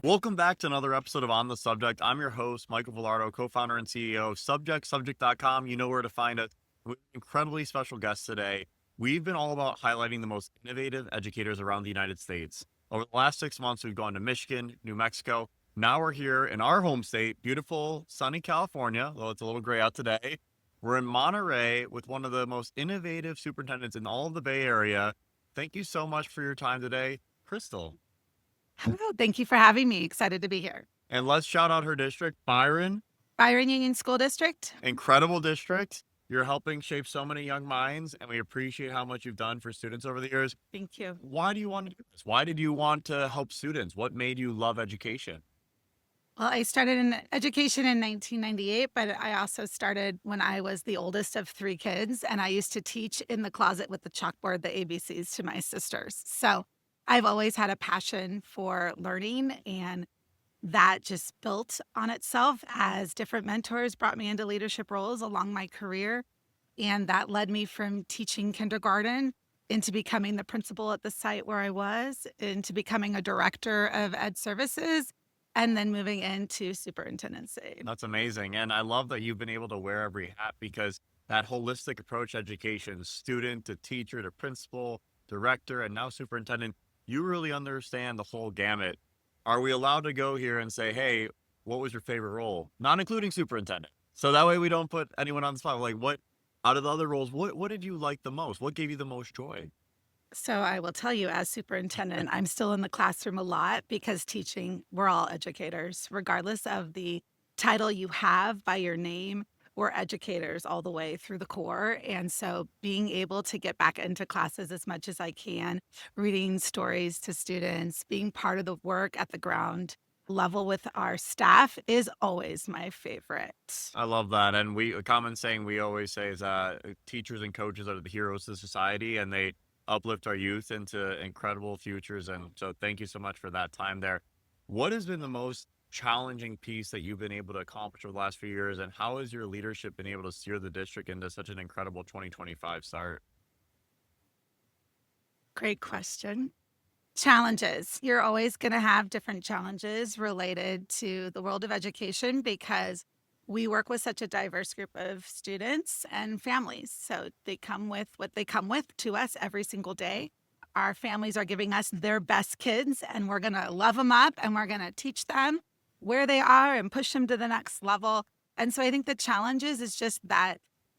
Welcome back to another episode of On the Subject. I'm your host, Michael Vilardo, co-founder and CEO of subject.com. You know where to find us. We have an incredibly special guest today. We've been all about highlighting the most innovative educators around the United States. Over the last 6 months, we've gone to Michigan, New Mexico. Now we're here in our home state, beautiful, sunny California, though it's a little gray out today. We're in Monterey with one of the most innovative superintendents in all of the Bay Area. Thank you so much for your time today, Crystal. Hello, thank you for having me. Excited to be here. And let's shout out her district, Byron. Byron Union School District. Incredible district. You're helping shape so many young minds, and we appreciate how much you've done for students over the years. Thank you. Why do you want to do this? Why did you want to help students? What made you love education? Well, I started in education in 1998, but I also started when I was the oldest of 3 kids, and I used to teach in the closet with the chalkboard, the ABCs to my sisters. So I've always had a passion for learning, and that just built on itself as different mentors brought me into leadership roles along my career. And that led me from teaching kindergarten into becoming the principal at the site where I was, into becoming a director of ed services, and then moving into superintendency. That's amazing. And I love that you've been able to wear every hat because that holistic approach to education, student to teacher to principal, director, and now superintendent, you really understand the whole gamut. Are we allowed to go here and say, hey, what was your favorite role? Not including superintendent. So that way we don't put anyone on the spot. Like, what out of the other roles, what did you like the most? What gave you the most joy? So I will tell you, as superintendent, I'm still in the classroom a lot because teaching, we're all educators, regardless of the title you have by your name. We're educators all the way through the core. And so being able to get back into classes as much as I can, reading stories to students, being part of the work at the ground level with our staff is always my favorite. I love that. And a common saying we always say is teachers and coaches are the heroes of society and they uplift our youth into incredible futures. And so thank you so much for that time there. What has been the most challenging piece that you've been able to accomplish over the last few years? And how has your leadership been able to steer the district into such an incredible 2025 start? Great question. Challenges. You're always going to have different challenges related to the world of education because we work with such a diverse group of students and families. So they come with what they come with to us every single day. Our families are giving us their best kids, and we're going to love them up and we're going to teach them where they are and push them to the next level. And so I think the challenges is just that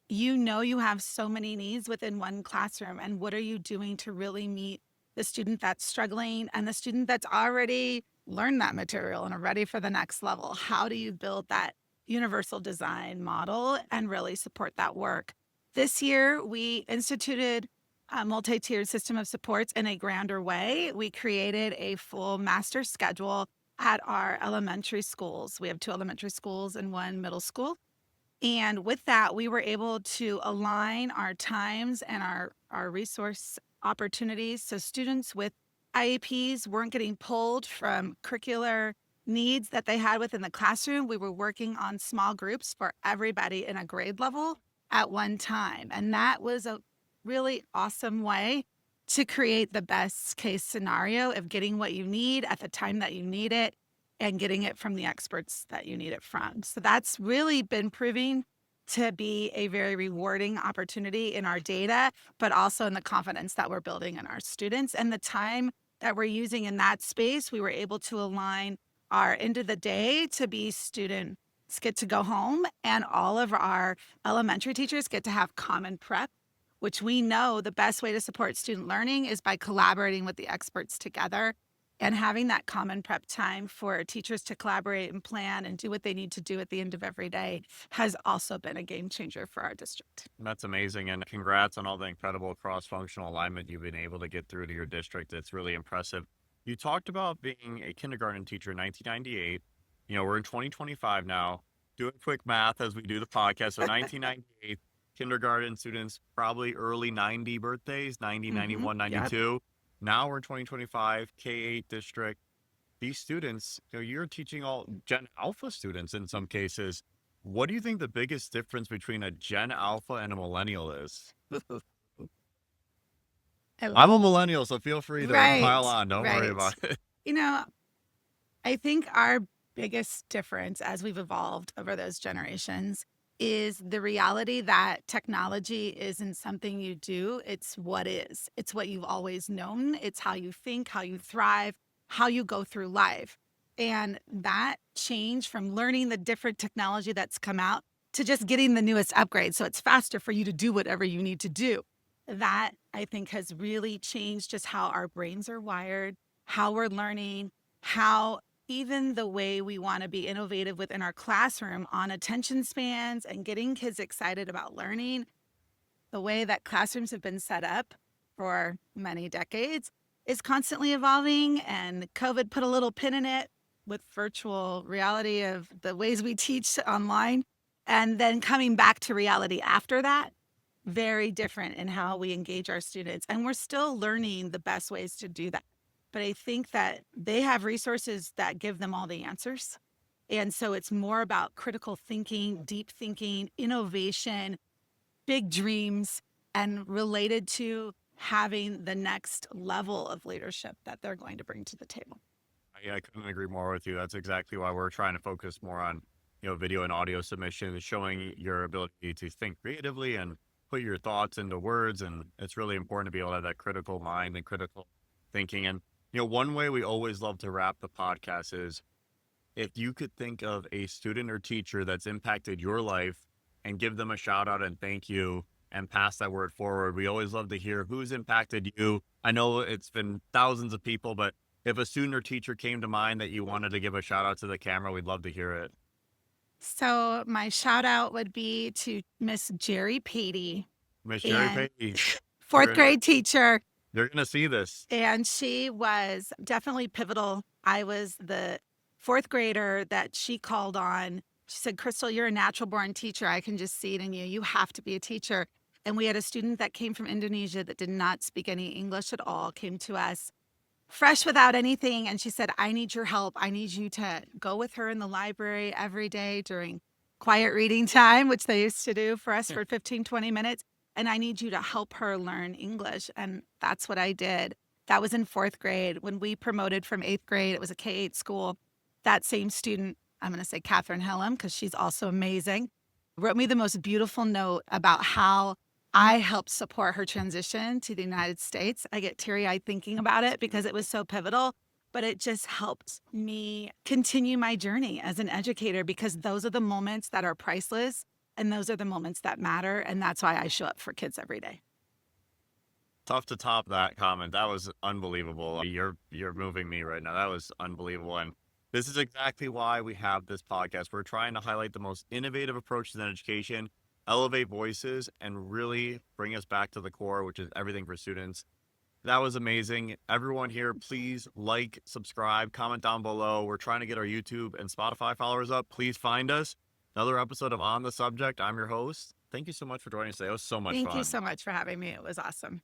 you have so many needs within one classroom, and what are you doing to really meet the student that's struggling and the student that's already learned that material and are ready for the next level? How do you build that universal design model and really support that work? This year, we instituted a multi-tiered system of supports in a grander way. We created a full master schedule at our elementary schools. We have 2 elementary schools and 1 middle school. And with that, we were able to align our times and our resource opportunities. So students with IEPs weren't getting pulled from curricular needs that they had within the classroom. We were working on small groups for everybody in a grade level at one time. And that was a really awesome way to create the best case scenario of getting what you need at the time that you need it and getting it from the experts that you need it from. So that's really been proving to be a very rewarding opportunity in our data, but also in the confidence that we're building in our students. And the time that we're using in that space, we were able to align our end of the day to be students get to go home, and all of our elementary teachers get to have common prep, which we know the best way to support student learning is by collaborating with the experts together. And having that common prep time for teachers to collaborate and plan and do what they need to do at the end of every day has also been a game changer for our district. That's amazing. And congrats on all the incredible cross-functional alignment you've been able to get through to your district. It's really impressive. You talked about being a kindergarten teacher in 1998. We're in 2025 now. Doing quick math as we do the podcast. So 1998, kindergarten students, probably early 90 birthdays, 90, 91, 92. Yep. Now we're in 2025, K-8 district. These students, you're teaching all Gen Alpha students in some cases. What do you think the biggest difference between a Gen Alpha and a millennial is? I'm a millennial, so feel free to pile on. Don't worry about it. I think our biggest difference as we've evolved over those generations is the reality that technology isn't something you do, it's what is. It's what you've always known. It's how you think, how you thrive, how you go through life. And that change from learning the different technology that's come out to just getting the newest upgrade so it's faster for you to do whatever you need to do. That I think has really changed just how our brains are wired, how we're learning, how even the way we want to be innovative within our classroom on attention spans and getting kids excited about learning, the way that classrooms have been set up for many decades is constantly evolving. And COVID put a little pin in it with virtual reality of the ways we teach online. And then coming back to reality after that, very different in how we engage our students. And we're still learning the best ways to do that. But I think that they have resources that give them all the answers. And so it's more about critical thinking, deep thinking, innovation, big dreams, and related to having the next level of leadership that they're going to bring to the table. I couldn't agree more with you. That's exactly why we're trying to focus more on, video and audio submissions, showing your ability to think creatively and put your thoughts into words. And it's really important to be able to have that critical mind and critical thinking. And, one way we always love to wrap the podcast is if you could think of a student or teacher that's impacted your life and give them a shout out and thank you and pass that word forward. We always love to hear who's impacted you. I know it's been thousands of people, but if a student or teacher came to mind that you wanted to give a shout out to the camera, we'd love to hear it. So my shout out would be to Miss Jerry Patey, Miss Jerry and Payne, fourth grade teacher. you're going to see this. And she was definitely pivotal. I was the fourth grader that she called on. She said, Crystal, you're a natural born teacher. I can just see it in you. You have to be a teacher. And we had a student that came from Indonesia that did not speak any English at all, came to us fresh without anything. And she said, I need your help. I need you to go with her in the library every day during quiet reading time, which they used to do for us for 15, 20 minutes. And I need you to help her learn English. And that's what I did. That was in fourth grade. When we promoted from eighth grade, it was a K-8 school. That same student, I'm going to say Catherine Hellam, because she's also amazing, wrote me the most beautiful note about how I helped support her transition to the United States. I get teary-eyed thinking about it because it was so pivotal, but it just helped me continue my journey as an educator because those are the moments that are priceless and those are the moments that matter. And that's why I show up for kids every day. Tough to top that comment. That was unbelievable. You're moving me right now. That was unbelievable. And this is exactly why we have this podcast. We're trying to highlight the most innovative approaches in education, elevate voices, and really bring us back to the core, which is everything for students. That was amazing. Everyone here, please like, subscribe, comment down below. We're trying to get our YouTube and Spotify followers up. Please find us. Another episode of On the Subject. I'm your host. Thank you so much for joining us today. It was so much fun. Thank you so much for having me. It was awesome.